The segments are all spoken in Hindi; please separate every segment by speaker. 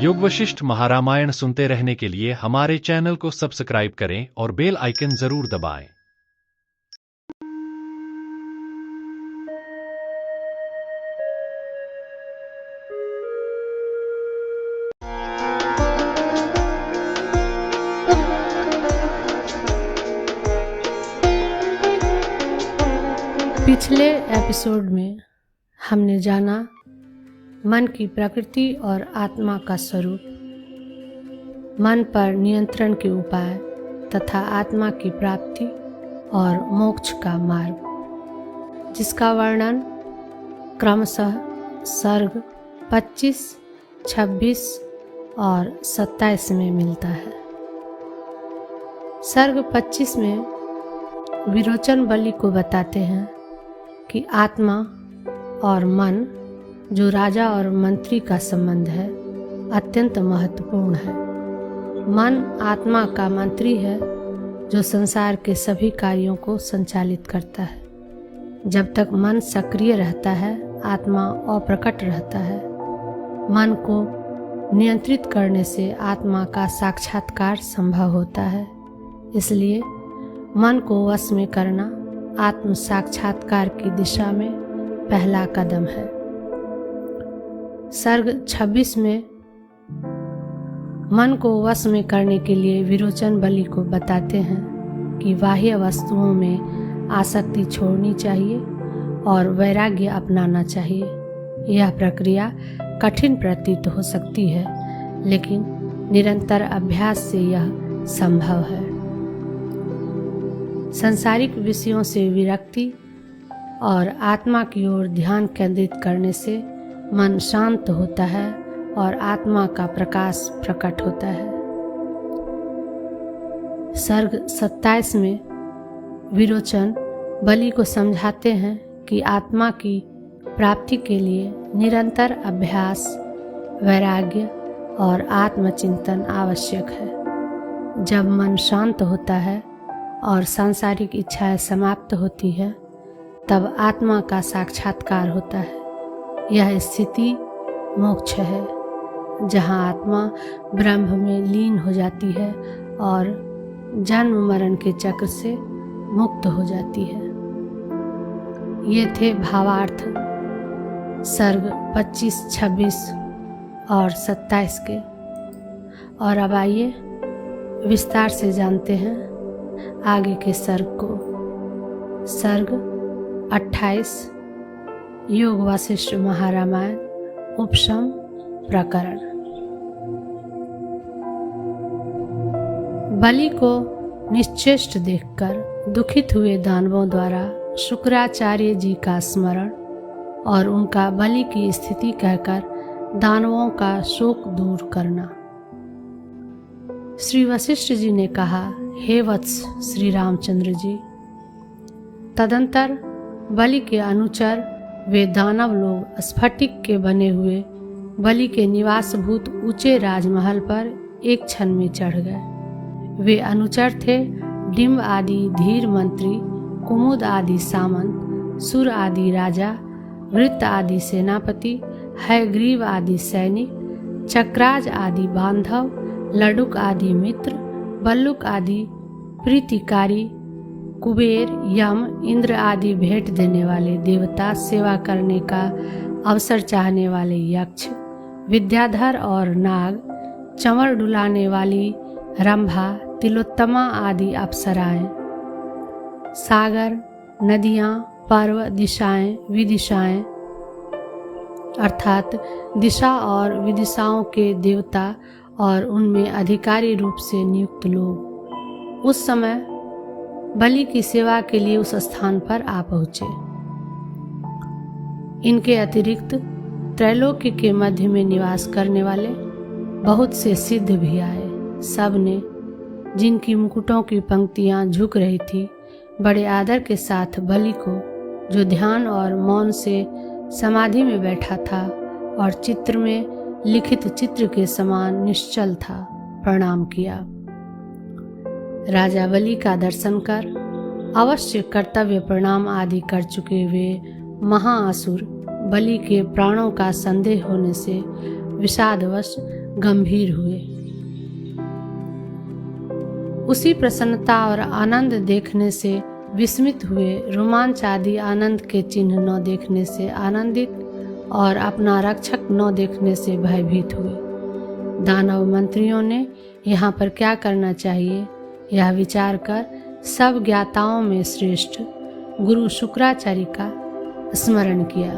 Speaker 1: योग वशिष्ठ महारामायण सुनते रहने के लिए हमारे चैनल को सब्सक्राइब करें और बेल आइकन जरूर दबाएं।
Speaker 2: पिछले एपिसोड में हमने जाना मन की प्रकृति और आत्मा का स्वरूप, मन पर नियंत्रण के उपाय तथा आत्मा की प्राप्ति और मोक्ष का मार्ग, जिसका वर्णन क्रमशः सर्ग 25, 26 और 27 में मिलता है। सर्ग 25 में विरोचन बलि को बताते हैं कि आत्मा और मन, जो राजा और मंत्री का संबंध है, अत्यंत महत्वपूर्ण है। मन आत्मा का मंत्री है, जो संसार के सभी कार्यों को संचालित करता है। जब तक मन सक्रिय रहता है, आत्मा अप्रकट रहता है। मन को नियंत्रित करने से आत्मा का साक्षात्कार संभव होता है। इसलिए मन को वश में करना आत्म साक्षात्कार की दिशा में पहला कदम है। सर्ग 26 में मन को वश में करने के लिए विरोचन बलि को बताते हैं कि बाह्य वस्तुओं में आसक्ति छोड़नी चाहिए और वैराग्य अपनाना चाहिए। यह प्रक्रिया कठिन प्रतीत हो सकती है, लेकिन निरंतर अभ्यास से यह संभव है। सांसारिक विषयों से विरक्ति और आत्मा की ओर ध्यान केंद्रित करने से मन शांत होता है और आत्मा का प्रकाश प्रकट होता है। सर्ग 27 में विरोचन बलि को समझाते हैं कि आत्मा की प्राप्ति के लिए निरंतर अभ्यास, वैराग्य और आत्मचिंतन आवश्यक है। जब मन शांत होता है और सांसारिक इच्छाएं समाप्त होती है, तब आत्मा का साक्षात्कार होता है। यह स्थिति मोक्ष है, जहाँ आत्मा ब्रह्म में लीन हो जाती है और जन्म मरण के चक्र से मुक्त हो जाती है। ये थे भावार्थ सर्ग 25, 26 और 27 के। और अब आइए विस्तार से जानते हैं आगे के सर्ग को। सर्ग 28, योग वशिष्ठ महारामायण उपशम प्रकरण। बलि को निश्चेष्ट देखकर दुखित हुए दानवों द्वारा शुक्राचार्य जी का स्मरण और उनका बलि की स्थिति कहकर दानवों का शोक दूर करना। श्री वशिष्ठ जी ने कहा, हे वत्स श्री रामचंद्र जी। तदंतर बलि के अनुचर वे दानव लोग स्फटिक के बने हुए बलि के निवासभूत ऊंचे राजमहल पर एक क्षण में चढ़ गए। वे अनुचर थे डिम्ब आदि धीर मंत्री, कुमुद आदि सामंत, सुर आदि राजा, वृत्त आदि सेनापति, हयग्रीव आदि सैनिक, चक्राज आदि बांधव, लडुक आदि मित्र, बल्लुक आदि प्रीतिकारी, कुबेर, यम, इंद्र आदि भेंट देने वाले देवता, सेवा करने का अवसर चाहने वाले यक्ष, विद्याधर और नाग, चंवर डुलाने वाली रंभा, तिलोत्तमा आदि अप्सराएं, सागर, नदियाँ, पर्व, दिशाएं, विदिशाएं अर्थात दिशा और विदिशाओं के देवता और उनमें अधिकारी रूप से नियुक्त लोग उस समय बलि की सेवा के लिए उस स्थान पर आ पहुँचे। इनके अतिरिक्त त्रैलोक्य के मध्य में निवास करने वाले बहुत से सिद्ध भी आए। सब ने, जिनकी मुकुटों की पंक्तियां झुक रही थी, बड़े आदर के साथ बलि को, जो ध्यान और मौन से समाधि में बैठा था और चित्र में लिखित चित्र के समान निश्चल था, प्रणाम किया। राजा बलि का दर्शन कर अवश्य कर्तव्य प्रणाम आदि कर चुके वे महाअसुर बलि के प्राणों का संदेह होने से विषादवश गंभीर हुए। उसी प्रसन्नता और आनंद देखने से विस्मित हुए, रोमांच आदि आनंद के चिन्ह न देखने से आनंदित और अपना रक्षक न देखने से भयभीत हुए। दानव मंत्रियों ने यहाँ पर क्या करना चाहिए यह विचार कर सब ज्ञाताओं में श्रेष्ठ गुरु शुक्राचार्य का स्मरण किया।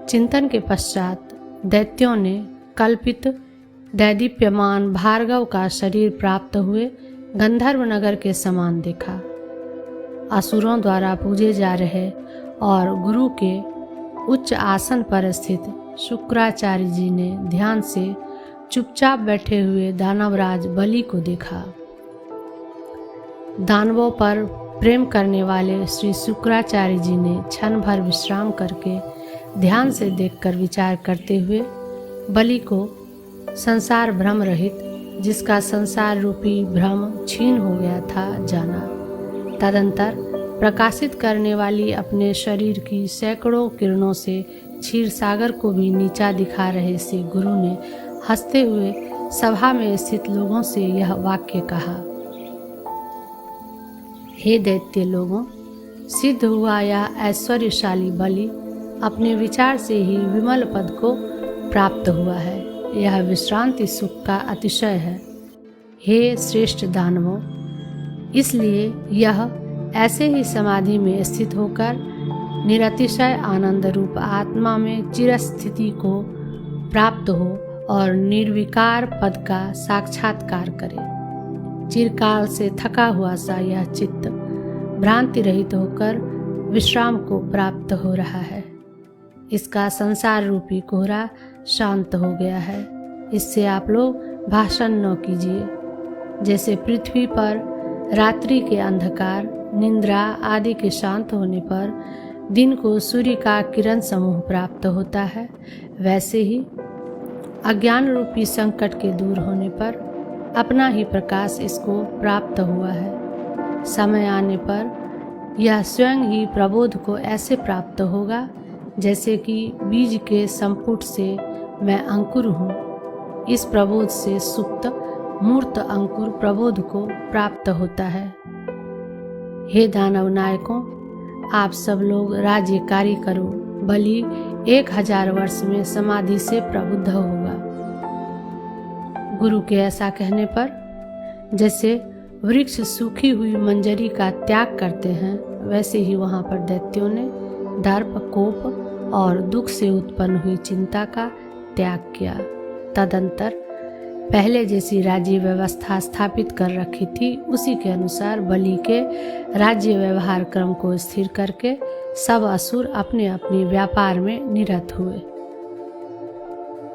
Speaker 2: चिंतन के पश्चात दैत्यों ने कल्पित दैदीप्यमान भार्गव का शरीर प्राप्त हुए गंधर्व नगर के समान देखा। असुरों द्वारा पूजे जा रहे और गुरु के उच्च आसन पर स्थित शुक्राचार्य जी ने ध्यान से चुपचाप बैठे हुए दानवराज बलि को देखा। दानवों पर प्रेम करने वाले श्री शुक्राचार्य जी ने क्षण भर विश्राम करके ध्यान से देखकर विचार करते हुए बलि को संसार भ्रम रहित, जिसका संसार रूपी भ्रम छीन हो गया था, जाना। तदंतर प्रकाशित करने वाली अपने शरीर की सैकड़ों किरणों से क्षीर सागर को भी नीचा दिखा रहे से गुरु ने हंसते हुए सभा में स्थित लोगों से यह वाक्य कहा। हे दैत्य लोगों, सिद्ध हुआ यह ऐश्वर्यशाली बलि अपने विचार से ही विमल पद को प्राप्त हुआ है। यह विश्रांति सुख का अतिशय है। हे श्रेष्ठ दानवों, इसलिए यह ऐसे ही समाधि में स्थित होकर निरतिशय आनंद रूप आत्मा में चिरस्थिति को प्राप्त हो और निर्विकार पद का साक्षात्कार करे। चिरकाल से थका हुआ सा यह चित्त भ्रांति रहित होकर विश्राम को प्राप्त हो रहा है। इसका संसार रूपी कोहरा शांत हो गया है। इससे आप लोग भाषण न कीजिए। जैसे पृथ्वी पर रात्रि के अंधकार, निद्रा आदि के शांत होने पर दिन को सूर्य का किरण समूह प्राप्त होता है, वैसे ही अज्ञान रूपी संकट के दूर होने पर अपना ही प्रकाश इसको प्राप्त हुआ है। समय आने पर यह स्वयं ही प्रबोध को ऐसे प्राप्त होगा जैसे कि बीज के संपुट से मैं अंकुर हूँ। इस प्रबोध से सुप्त मूर्त अंकुर प्रबोध को प्राप्त होता है। हे दानव नायकों, आप सब लोग राज्य कार्य करो। बलि 1000 वर्ष में समाधि से प्रबुद्ध होगा। गुरु के ऐसा कहने पर जैसे वृक्ष सूखी हुई मंजरी का त्याग करते हैं, वैसे ही वहां पर दैत्यों ने दर्प, कोप और दुख से उत्पन्न हुई चिंता का त्याग किया। तदंतर पहले जैसी राज्य व्यवस्था स्थापित कर रखी थी, उसी के अनुसार बलि के राज्य व्यवहार क्रम को स्थिर करके सब असुर अपने अपने व्यापार में निरत हुए।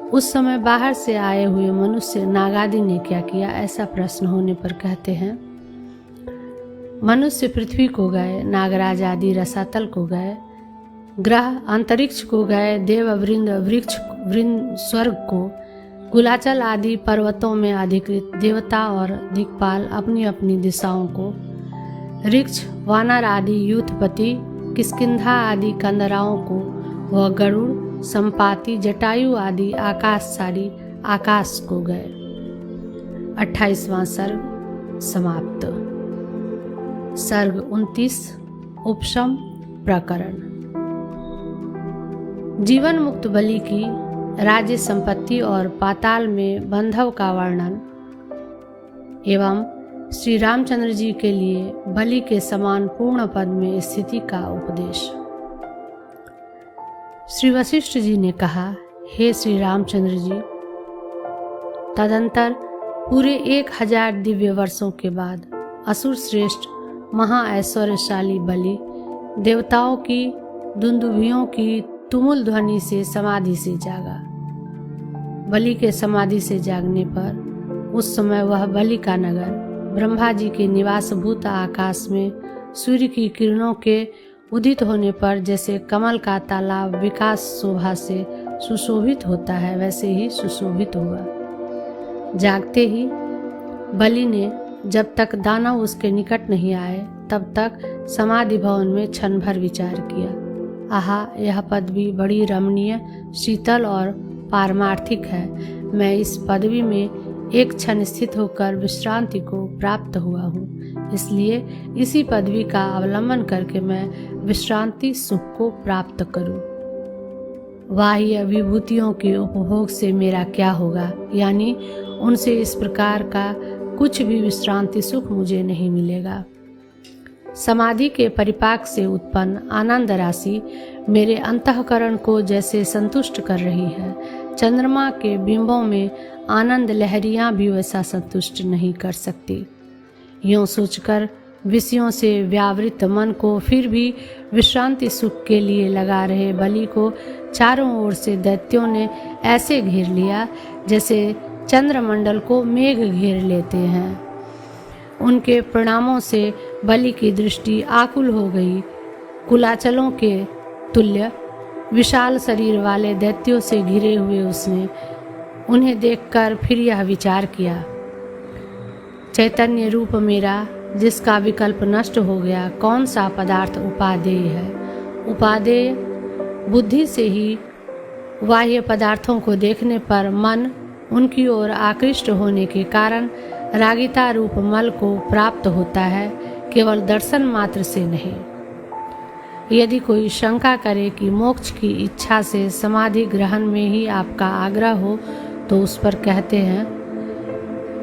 Speaker 2: उस समय बाहर से आए हुए मनुष्य नागादि ने क्या किया, ऐसा प्रश्न होने पर कहते हैं, मनुष्य पृथ्वी को गए, नागराज आदि रसातल को गए, ग्रह अंतरिक्ष को गए, देव वृंद वृक्ष वृंद स्वर्ग को, कुलाचल आदि पर्वतों में अधिकृत देवता और दिक्पाल अपनी अपनी दिशाओं को, ऋक्ष वानर आदि यूथपति किष्किंधा आदि कंदराओं को व गरुड़ संपाति जटायु आदि आकाशचारी आकाश को गए। 28वां सर्ग समाप्त। सर्ग 29 उपशम प्रकरण। जीवन मुक्त बलि की राज्य संपत्ति और पाताल में बंधव का वर्णन एवं श्री रामचंद्र जी के लिए बलि के समान पूर्ण पद में स्थिति का उपदेश। श्री वशिष्ठ जी ने कहा, हे श्री रामचंद्र जी, तदंतर पूरे 1000 दिव्य वर्षों के बाद असुर श्रेष्ठ महा ऐश्वर्यशाली बलि देवताओं की दुंदुभियों की तुमुल ध्वनि से समाधि से जागा। बलि के समाधि से जागने पर उस समय वह बलि का नगर ब्रह्मा जी के निवासभूत आकाश में सूर्य की किरणों के उदित होने पर जैसे कमल का तालाब विकास शोभा से सुशोभित होता है, वैसे ही सुशोभित हुआ। जागते ही बलि ने जब तक दानव उसके निकट नहीं आए तब तक समाधि भवन में क्षण भर विचार किया। आहा, यह पद भी बड़ी रमणीय, शीतल और पारमार्थिक है। मैं इस पदवी में एक क्षण स्थित होकर विश्रांति को प्राप्त हुआ हूँ, इसलिए इसी पदवी का अवलंबन करके मैं विश्रांति सुख को प्राप्त करूँ। बाह्य विभूतियों के उपभोग से मेरा क्या होगा, यानी उनसे इस प्रकार का कुछ भी विश्रांति सुख मुझे नहीं मिलेगा। समाधि के परिपाक से उत्पन्न आनंद राशि मेरे अंतःकरण को जैसे संतुष्ट कर रही है, चंद्रमा के बिंबों में आनंद लहरियां भी वैसा संतुष्ट नहीं कर सकती। यूं सोचकर विषयों से व्यावृत मन को फिर भी विश्रांति सुख के लिए लगा रहे बलि को चारों ओर से दैत्यों ने ऐसे घेर लिया जैसे चंद्रमंडल को मेघ घेर लेते हैं। उनके प्रणामों से बलि की दृष्टि आकुल हो गई। कुलाचलों के तुल्य विशाल शरीर वाले दैत्यों से घिरे हुए उसने उन्हें देखकर फिर यह विचार किया, चैतन्य रूप मेरा जिसका विकल्प नष्ट हो गया, कौन सा पदार्थ उपादेय है। उपादेय बुद्धि से ही बाह्य पदार्थों को देखने पर मन उनकी ओर आकृष्ट होने के कारण रागिता रूप मल को प्राप्त होता है, केवल दर्शन मात्र से नहीं। यदि कोई शंका करे कि मोक्ष की इच्छा से समाधि ग्रहण में ही आपका आग्रह हो, तो उस पर कहते हैं,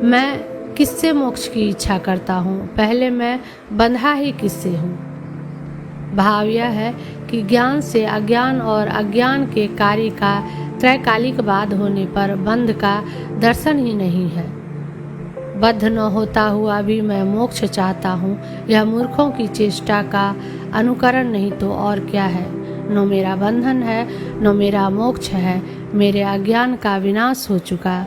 Speaker 2: मैं किससे मोक्ष की इच्छा करता हूँ, पहले मैं बंधा ही किससे हूँ। भाव यह है कि ज्ञान से अज्ञान और अज्ञान के कार्य का त्रैकालिक बाद होने पर बंध का दर्शन ही नहीं है। बद्ध न होता हुआ भी मैं मोक्ष चाहता हूँ, यह मूर्खों की चेष्टा का अनुकरण नहीं तो और क्या है। न मेरा बंधन है न मेरा मोक्ष है, मेरे अज्ञान का विनाश हो चुका।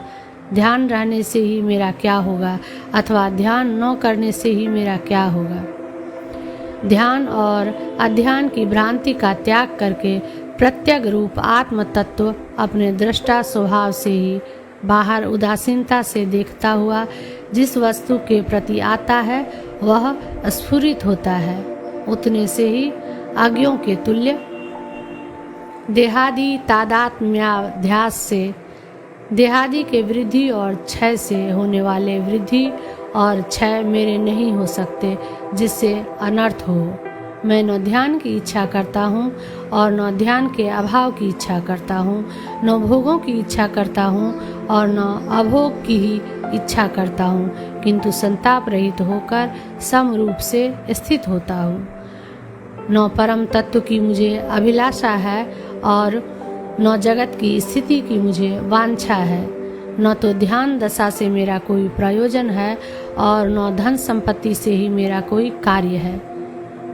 Speaker 2: ध्यान रहने से ही मेरा क्या होगा अथवा ध्यान न करने से ही मेरा क्या होगा। ध्यान और अध्यान की भ्रांति का त्याग करके प्रत्यग रूप आत्म तत्व अपने दृष्टा स्वभाव से ही बाहर उदासीनता से देखता हुआ जिस वस्तु के प्रति आता है वह स्फुरित होता है, उतने से ही अज्ञों के तुल्य देहादि तादात्म्याध्यास से देहादि के वृद्धि और क्षय से होने वाले वृद्धि और क्षय मेरे नहीं हो सकते, जिससे अनर्थ हो। मैं न ध्यान की इच्छा करता हूँ और न ध्यान के अभाव की इच्छा करता हूँ, न भोगों की इच्छा करता हूँ और न अभोग की ही इच्छा करता हूँ, किंतु संताप रहित होकर सम रूप से स्थित होता हूँ। न परम तत्व की मुझे अभिलाषा है और न जगत की स्थिति की मुझे वांछा है, न तो ध्यान दशा से मेरा कोई प्रयोजन है और न धन संपत्ति से ही मेरा कोई कार्य है।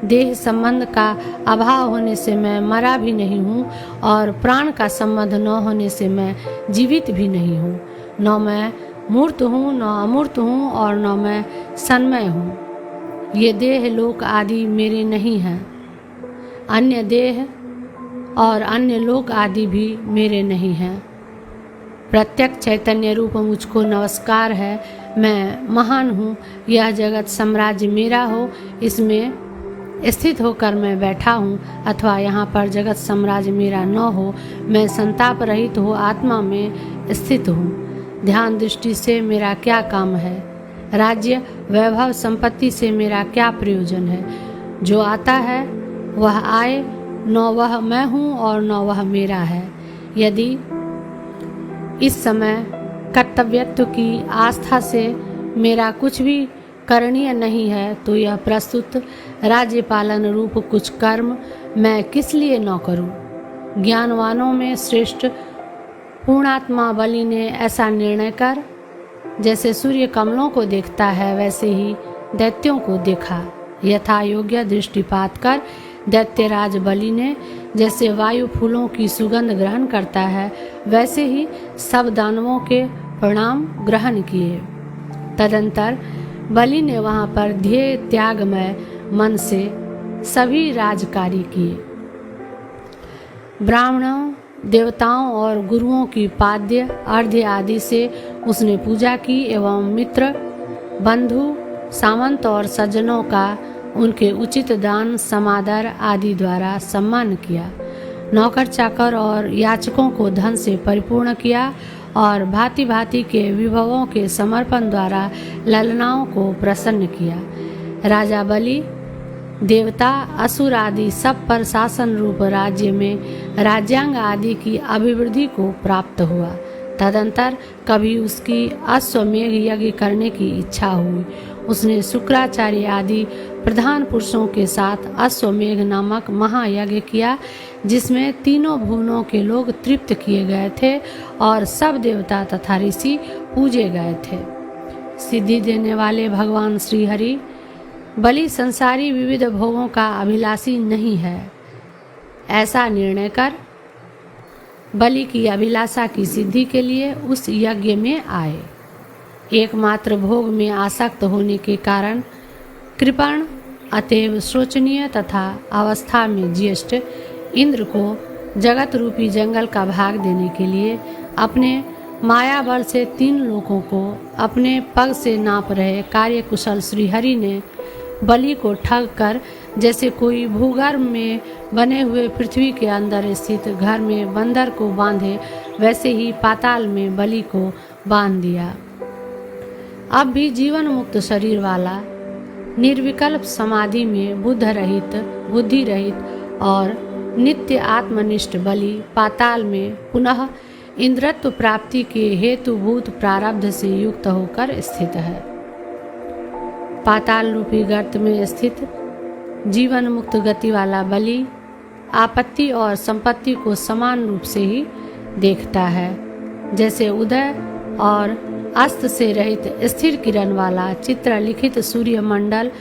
Speaker 2: देह संबंध का अभाव होने से मैं मरा भी नहीं हूँ और प्राण का संबंध न होने से मैं जीवित भी नहीं हूँ। न मैं मूर्त हूँ न अमूर्त हूँ और न मैं सन्मय हूँ। ये देह लोक आदि मेरे नहीं हैं, अन्य देह और अन्य लोक आदि भी मेरे नहीं हैं। प्रत्यक्ष चैतन्य रूप मुझको नमस्कार है। मैं महान हूँ, यह जगत साम्राज्य मेरा हो, इसमें स्थित होकर मैं बैठा हूँ, अथवा यहाँ पर जगत साम्राज्य मेरा न हो, मैं संताप रहित हो आत्मा में स्थित हूँ। ध्यान दृष्टि से मेरा क्या काम है, राज्य वैभव संपत्ति से मेरा क्या प्रयोजन है। जो आता है वह आए, न वह मैं हूँ और न वह मेरा है। यदि इस समय कर्तव्यत्व की आस्था से मेरा कुछ भी करणीय नहीं है, तो यह प्रस्तुत राज्य पालन रूप कुछ कर्म मैं किस लिए न करूं। ज्ञानवानों में श्रेष्ठ पूर्णात्मा बलि ने ऐसा निर्णय कर जैसे सूर्य कमलों को देखता है वैसे ही दैत्यों को देखा। यथा योग्य दृष्टिपात कर दैत्यराज बलि ने जैसे वायु फूलों की सुगंध ग्रहण करता है वैसे ही सब दानवों के प्रणाम ग्रहण किए। तदंतर बलि ने वहां पर ध्येय त्यागमय मन से सभी राजकार्य किए। ब्राह्मणों, देवताओं और गुरुओं की पाद्य अर्घ्य आदि से उसने पूजा की एवं मित्र, बंधु, सामंत और सज्जनों का उनके उचित दान, समादर आदि द्वारा सम्मान किया। नौकर चाकर और याचकों को धन से परिपूर्ण किया और भांति भांति के विभवों के समर्पण द्वारा ललनाओं को प्रसन्न किया। राजा बलि देवता असुर आदि सब पर शासन रूप राज्य में राज्यांग आदि की अभिवृद्धि को प्राप्त हुआ। तदंतर कभी उसकी अश्वमेघ यज्ञ करने की इच्छा हुई। उसने शुक्राचार्य आदि प्रधान पुरुषों के साथ अश्वमेघ नामक महायज्ञ किया, जिसमें तीनों भुवनों के लोग तृप्त किए गए थे और सब देवता तथा ऋषि पूजे गए थे। सिद्धि देने वाले भगवान श्री हरि बलि संसारी विविध भोगों का अभिलाषी नहीं है, ऐसा निर्णय कर बलि की अभिलाषा की सिद्धि के लिए उस यज्ञ में आए। एकमात्र भोग में आसक्त होने के कारण कृपण अतएव शोचनीय तथा अवस्था में ज्येष्ठ इंद्र को जगत रूपी जंगल का भाग देने के लिए अपने माया बल से 3 लोगों को अपने पग से नाप रहे कार्यकुशल श्रीहरि ने बलि को ठग कर जैसे कोई भूगर्भ में बने हुए पृथ्वी के अंदर स्थित घर में बंदर को बांधे, वैसे ही पाताल में बलि को बांध दिया। अब भी जीवन मुक्त शरीर वाला निर्विकल्प समाधि में बुद्धि रहित और नित्य आत्मनिष्ठ बलि पाताल में पुनः इंद्रत्व प्राप्ति के हेतुभूत प्रारब्ध से युक्त होकर स्थित है। पाताल रूपी गर्त में स्थित जीवन मुक्त गति वाला बलि आपत्ति और संपत्ति को समान रूप से ही देखता है। जैसे उदय और अस्त से रहित स्थिर किरण वाला चित्रलिखित सूर्य मंडल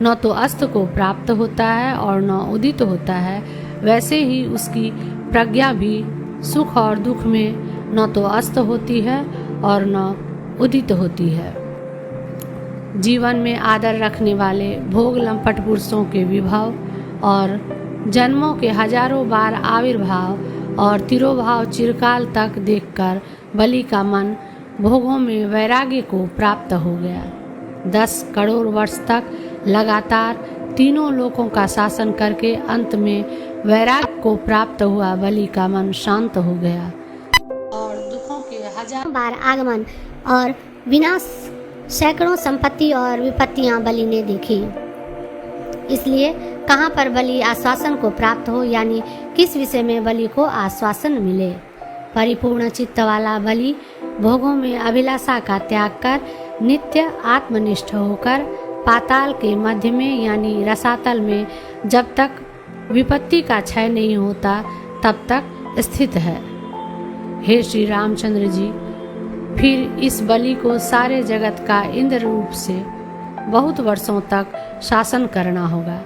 Speaker 2: न तो अस्त को प्राप्त होता है और न उदित होता है, वैसे ही उसकी प्रज्ञा भी सुख और दुख में न तो अस्त होती है और न उदित होती है। जीवन में आदर रखने वाले भोग लंपट पुरुषों के विभव और जन्मों के हजारों बार आविर्भाव और तिरोभाव चिरकाल तक देखकर बलि का मन भोगों में वैराग्य को प्राप्त हो गया। 10 करोड़ वर्ष तक लगातार तीनों लोकों का शासन करके अंत में वैराग्य को प्राप्त हुआ बलि का मन शांत हो गया और दुखों के हजारों
Speaker 3: बार आगमन और विनाश सैकड़ों संपत्ति और विपत्तियां बलि ने देखी। इसलिए कहाँ पर बलि आश्वासन को प्राप्त हो, यानी किस विषय में बलि को आश्वासन मिले। परिपूर्ण चित्त वाला बलि भोगों में अभिलाषा का त्याग कर नित्य आत्मनिष्ठ होकर पाताल के मध्य में यानी रसातल में जब तक विपत्ति का क्षय नहीं होता तब तक स्थित है। हे श्री रामचंद्र जी, फिर इस बलि को सारे जगत का इंद्र रूप से बहुत वर्षों तक शासन करना होगा।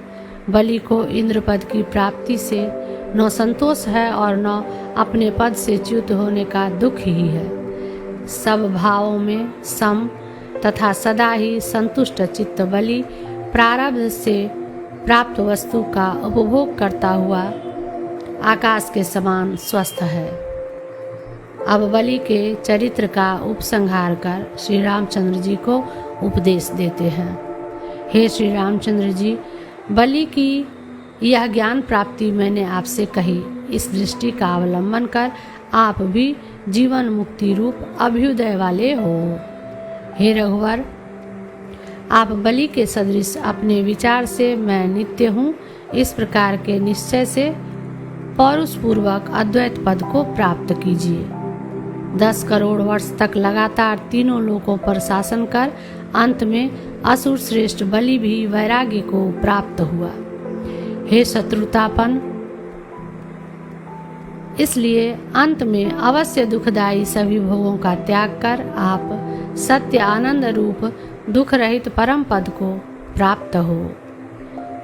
Speaker 3: बलि को इंद्र पद की प्राप्ति से न संतोष है और न अपने पद से च्युत होने का दुख ही है। सब भावों में सम तथा सदा ही संतुष्ट चित्त बलि प्रारब्ध से प्राप्त वस्तु का उपभोग करता हुआ आकाश के समान स्वस्थ है। अब बलि के चरित्र का उपसंहार कर श्री रामचंद्र जी को उपदेश देते हैं। हे श्री रामचंद्र जी, बलि की यह ज्ञान प्राप्ति मैंने आपसे कही। इस दृष्टि का अवलंबन कर आप भी जीवन मुक्ति रूप अभ्युदय वाले हो। हे रघुवर, आप बलि के सदृश अपने विचार से मैं नित्य हूँ इस प्रकार के निश्चय से पौरुषपूर्वक अद्वैत पद को प्राप्त कीजिए। 10 करोड़ वर्ष तक लगातार तीनों लोकों पर शासन कर अंत में असुर श्रेष्ठ बलि भी वैराग्य को प्राप्त हुआ। हे शत्रुतापन, इसलिए अंत में अवश्य दुखदायी सभी भोगों का त्याग कर आप सत्य आनंद रूप दुख रहित परम पद को प्राप्त हो।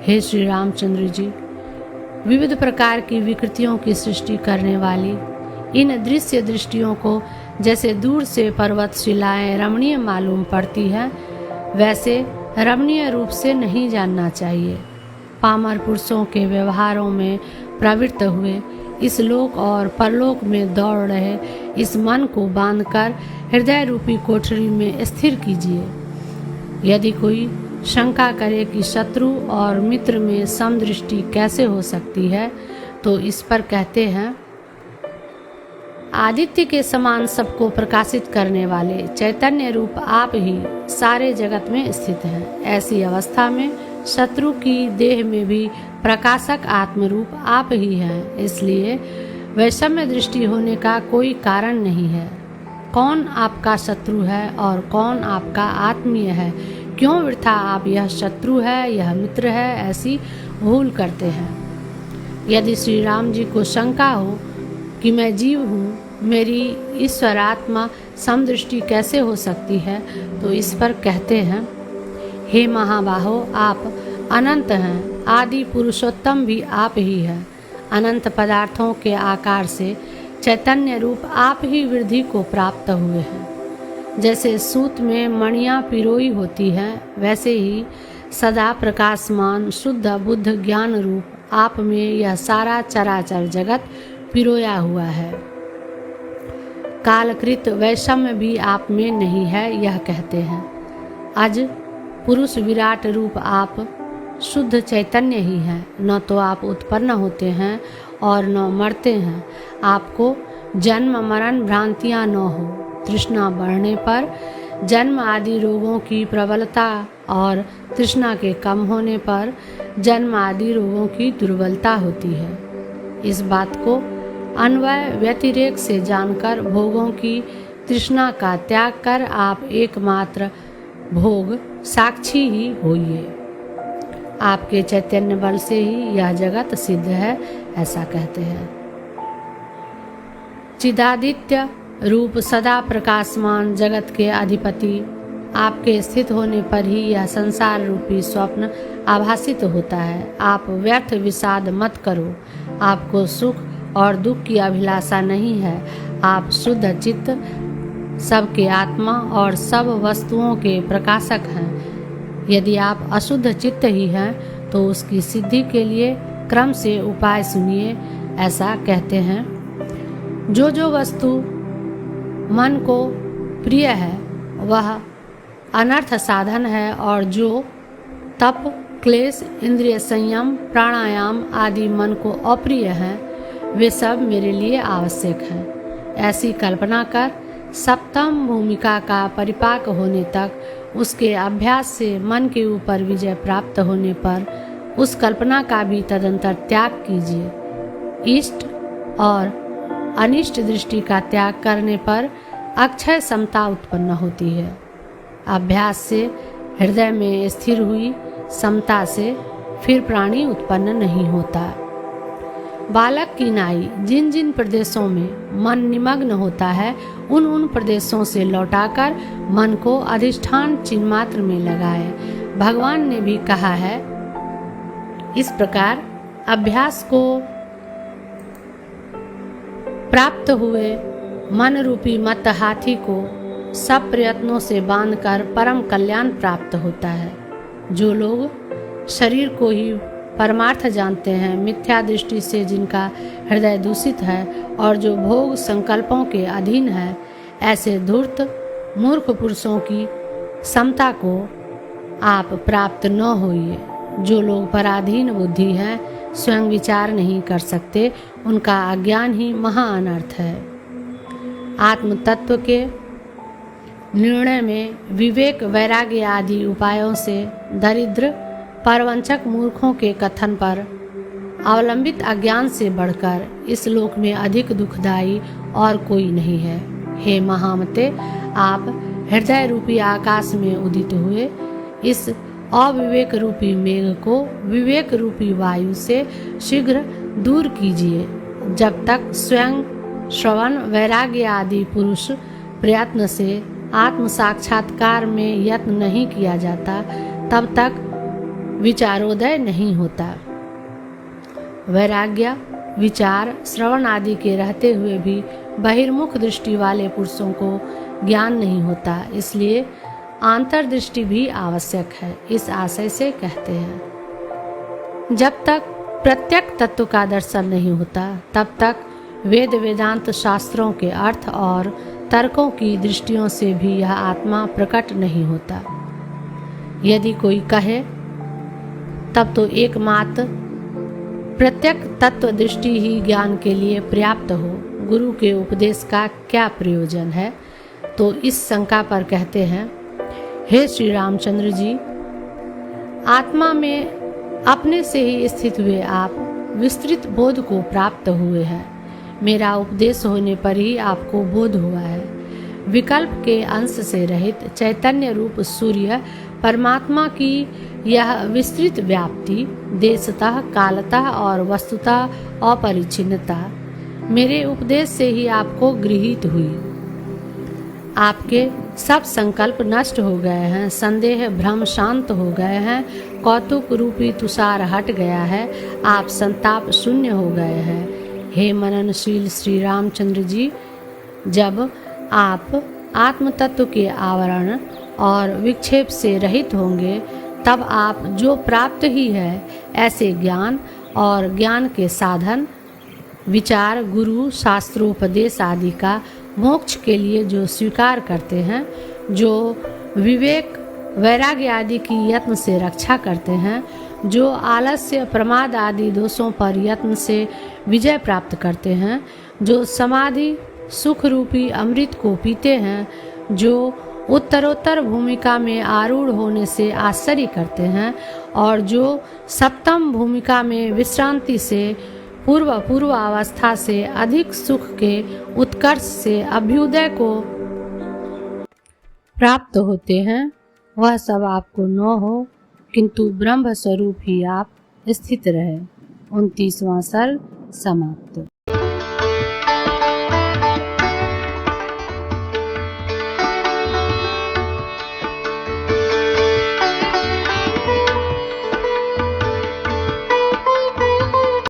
Speaker 3: हे श्री रामचंद्र जी, विविध प्रकार की विकृतियों की सृष्टि करने वाली इन दृश्य दृष्टियों को जैसे दूर से पर्वत शिलाएं रमणीय मालूम पड़ती है, वैसे रमणीय रूप से नहीं जानना चाहिए। पामर पुरुषों के व्यवहारों में प्रवृत्त हुए इस लोक और परलोक में दौड़ रहे इस मन को बांधकर हृदय रूपी कोठरी में स्थिर कीजिए। यदि कोई शंका करे कि शत्रु और मित्र में समदृष्टि कैसे हो सकती है,
Speaker 2: तो इस पर कहते हैं, आदित्य के समान सबको प्रकाशित करने वाले चैतन्य रूप आप ही सारे जगत में स्थित हैं। ऐसी अवस्था में शत्रु की देह में भी प्रकाशक आत्मरूप आप ही हैं। इसलिए वैषम्य दृष्टि होने का कोई कारण नहीं है। कौन आपका शत्रु है और कौन आपका आत्मीय है? क्यों वृथा आप यह शत्रु है, यह मित्र है, ऐसी भूल करते हैं? यदि श्री राम जी को शंका हो कि मैं जीव हूँ, मेरी ईश्वरात्मा समदृष्टि कैसे हो सकती है, तो इस पर कहते हैं, हे महाबाहो, आप अनंत हैं, आदि पुरुषोत्तम भी आप ही हैं। अनंत पदार्थों के आकार से चैतन्य रूप आप ही वृद्धि को प्राप्त हुए हैं। जैसे सूत में मणियाँ पिरोई होती हैं, वैसे ही सदा प्रकाशमान शुद्ध बुद्ध ज्ञान रूप आप में यह सारा चराचर जगत पिरोया हुआ है। कालकृत वैषम्य भी आप में नहीं है, यह कहते हैं। अज पुरुष विराट रूप आप शुद्ध चैतन्य ही हैं। न तो आप उत्पन्न होते हैं और न मरते हैं। आपको जन्म मरण भ्रांतियाँ न हो। तृष्णा बढ़ने पर जन्म आदि रोगों की प्रबलता और तृष्णा के कम होने पर जन्म आदि रोगों की दुर्बलता होती है। इस बात को अन्वय व्यतिरेक से जानकर भोगों की तृष्णा का त्याग कर आप एकमात्र भोग साक्षी ही होइए। आपके चैतन्य बल से ही यह जगत सिद्ध है, ऐसा कहते हैं। चिदादित्य रूप सदा प्रकाशमान जगत के अधिपति आपके स्थित होने पर ही यह संसार रूपी स्वप्न आभासित होता है। आप व्यर्थ विषाद मत करो। आपको सुख और दुख की अभिलाषा नहीं है। आप शुद्ध चित्त, सबके आत्मा और सब वस्तुओं के प्रकाशक हैं। यदि आप अशुद्ध चित्त ही हैं तो उसकी सिद्धि के लिए क्रम से उपाय सुनिए। ऐसा कहते हैं, जो जो वस्तु मन को प्रिय है वह अनर्थ साधन है, और जो तप, क्लेश, इंद्रिय संयम, प्राणायाम आदि मन को अप्रिय हैं, वे सब मेरे लिए आवश्यक हैं। ऐसी कल्पना कर सप्तम भूमिका का परिपाक होने तक उसके अभ्यास से मन के ऊपर विजय प्राप्त होने पर उस कल्पना का भी तदंतर त्याग कीजिए। इष्ट और अनिष्ट दृष्टि का त्याग करने पर अक्षय समता उत्पन्न होती है। अभ्यास से हृदय में स्थिर हुई समता से फिर प्राणी उत्पन्न नहीं होता। बालक की नाई जिन जिन प्रदेशों में मन निमग्न होता है, उन उन प्रदेशों से लौटाकर मन को अधिष्ठान चिन्ह मात्र में लगाए। भगवान ने भी कहा है, इस प्रकार अभ्यास को प्राप्त हुए मन रूपी मत हाथी को सब प्रयत्नों से बांधकर परम कल्याण प्राप्त होता है। जो लोग शरीर को ही परमार्थ जानते हैं, मिथ्या दृष्टि से जिनका हृदय दूषित है और जो भोग संकल्पों के अधीन है, ऐसे धूर्त मूर्ख पुरुषों की समता को आप प्राप्त न होइए। जो लोग पराधीन बुद्धि हैं, स्वयं विचार नहीं कर सकते, उनका अज्ञान ही महा अनर्थ है। आत्म तत्व के निर्णय में विवेक, वैराग्य आदि उपायों से दरिद्र परवंचक मूर्खों के कथन पर अवलंबित अज्ञान से बढ़कर इस लोक में अधिक दुखदायी और कोई नहीं है। हे महामते, आप हृदय रूपी आकाश में उदित हुए इस अविवेक रूपी मेघ को विवेक रूपी वायु से शीघ्र दूर कीजिए। जब तक स्वयं श्रवण, वैराग्य आदि पुरुष प्रयत्न से आत्म साक्षात्कार में यत्न नहीं किया जाता, तब तक विचारोदय नहीं होता। वैराग्य, विचार, श्रवण आदि के रहते हुए भी बहिर्मुख दृष्टि वाले पुरुषों को ज्ञान नहीं होता। इसलिए आंतरदृष्टि भी आवश्यक है। इस आशय से कहते हैं, जब तक प्रत्यक्ष तत्व का दर्शन नहीं होता, तब तक वेद वेदांत शास्त्रों के अर्थ और तर्कों की दृष्टियों से भी यह आत्मा प्रकट नहीं होता। यदि कोई कहे तब तो एकमात्र प्रत्यक्ष तत्व दृष्टि ही ज्ञान के लिए पर्याप्त हो, गुरु के उपदेश का क्या प्रयोजन है? तो इस शंका पर कहते हैं, हे श्री रामचंद्र जी, आत्मा में अपने से ही स्थित हुए आप विस्तृत बोध को प्राप्त हुए हैं। मेरा उपदेश होने पर ही आपको बोध हुआ है। विकल्प के अंश से रहित चैतन्य रूप सूर्य परमात्मा की यह विस्तृत व्याप्ति देशतः, कालतः और वस्तुतः अपरिच्छिन्नता मेरे उपदेश से ही आपको गृहीत हुई। आपके सब संकल्प नष्ट हो गए हैं, संदेह भ्रम शांत हो गए हैं, कौतुक रूपी तुषार हट गया है, आप संताप शून्य हो गए हैं। हे मननशील श्री रामचंद्र जी, जब आप आत्म तत्व के आवरण और विक्षेप से रहित होंगे, तब आप जो प्राप्त ही है ऐसे ज्ञान और ज्ञान के साधन, विचार, गुरु, शास्त्रोपदेश आदि का मोक्ष के लिए जो स्वीकार करते हैं, जो विवेक, वैराग्य आदि की यत्न से रक्षा करते हैं, जो आलस्य, प्रमाद आदि दोषों पर यत्न से विजय प्राप्त करते हैं, जो समाधि सुख रूपी अमृत को पीते हैं, जो उत्तरोत्तर भूमिका में आरूढ़ होने से आश्चर्य करते हैं और जो सप्तम भूमिका में विश्रांति से पूर्व अवस्था से अधिक सुख के उत्कर्ष से अभ्युदय को प्राप्त होते हैं, वह सब आपको न हो, किंतु ब्रह्म स्वरूप ही आप स्थित रहे। 29वां सर्ग समाप्त।